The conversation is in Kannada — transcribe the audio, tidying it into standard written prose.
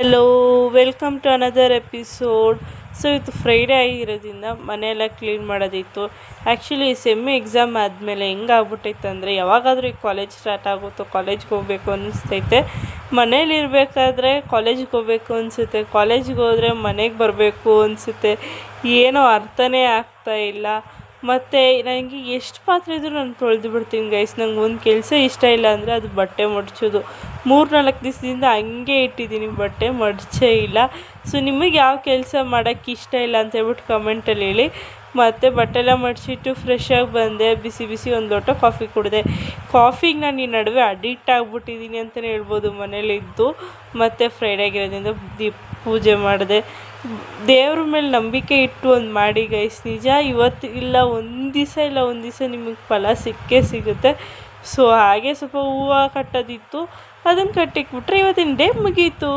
Hello, welcome to another episode. So ಇವತ್ತು ಫ್ರೈಡೇ ಆಗಿರೋದ್ರಿಂದ ಮನೆಯೆಲ್ಲ ಕ್ಲೀನ್ ಮಾಡೋದಿತ್ತು. ಆ್ಯಕ್ಚುಲಿ ಎಕ್ಸಾಮ್ ಆದಮೇಲೆ ಹೆಂಗಾಗ್ಬಿಟ್ಟೈತೆ ಅಂದರೆ, ಯಾವಾಗಾದರೂ ಈ ಕಾಲೇಜ್ ಸ್ಟಾರ್ಟ್ ಆಗುತ್ತೋ ಕಾಲೇಜ್ಗೆ ಹೋಗಬೇಕು ಅನ್ನಿಸ್ತೈತೆ. ಮನೇಲಿರಬೇಕಾದ್ರೆ ಕಾಲೇಜ್ಗೆ ಹೋಗಬೇಕು ಅನಿಸುತ್ತೆ, ಕಾಲೇಜ್ಗೆ ಹೋದರೆ ಮನೆಗೆ ಬರಬೇಕು ಅನಿಸುತ್ತೆ. ಏನೋ ಅರ್ಥನೇ ಆಗ್ತಾಯಿಲ್ಲ. ಮತ್ತು ನನಗೆ ಎಷ್ಟು ಪಾತ್ರೆ ಇದ್ದರೂ ನಾನು ತೊಳೆದು ಬಿಡ್ತೀನಿ ಗೈಸ್. ನಂಗೆ ಒಂದು ಕೆಲಸ ಇಷ್ಟ ಇಲ್ಲ ಅಂದರೆ ಅದು ಬಟ್ಟೆ ಮಡಚೋದು. 3-4 ದಿವಸದಿಂದ ಹಂಗೆ ಇಟ್ಟಿದ್ದೀನಿ, ಬಟ್ಟೆ ಮಡಚೇ ಇಲ್ಲ. ಸೊ ನಿಮಗೆ ಯಾವ ಕೆಲಸ ಮಾಡೋಕ್ಕೆ ಇಷ್ಟ ಇಲ್ಲ ಅಂತ ಹೇಳ್ಬಿಟ್ಟು ಕಮೆಂಟಲ್ಲಿ ಹೇಳಿ. ಮತ್ತು ಬಟ್ಟೆ ಎಲ್ಲ ಮಡಚಿಟ್ಟು ಫ್ರೆಶಾಗಿ ಬಂದೆ, ಬಿಸಿ ಬಿಸಿ ಒಂದು ಲೋಟ ಕಾಫಿ ಕುಡಿದೆ. ಕಾಫಿಗೆ ನಾನು ಈ ನಡುವೆ ಅಡಿಕ್ಟ್ ಆಗಿಬಿಟ್ಟಿದ್ದೀನಿ ಅಂತಲೇ ಹೇಳ್ಬೋದು ಮನೇಲಿದ್ದು. ಮತ್ತು ಫ್ರೈಡೇ ಆಗಿರೋದ್ರಿಂದ ಪೂಜೆ ಮಾಡಿದೆ. ದೇವ್ರ ಮೇಲೆ ನಂಬಿಕೆ ಇಟ್ಟು ಒಂದು ಮಾಡಿ ಗೈಸ್. ನಿಜ, ಇವತ್ತು ಇಲ್ಲ ಒಂದು ದಿವಸ ನಿಮಗೆ ಫಲ ಸಿಕ್ಕೇ ಸಿಗುತ್ತೆ. ಸೊ ಹಾಗೆ ಸ್ವಲ್ಪ ಹೂವು ಕಟ್ಟೋದಿತ್ತು, ಅದನ್ನು ಕಟ್ಟಿಕ್ಬಿಟ್ರೆ ಇವತ್ತಿನ ಡೇ ಮುಗೀತು.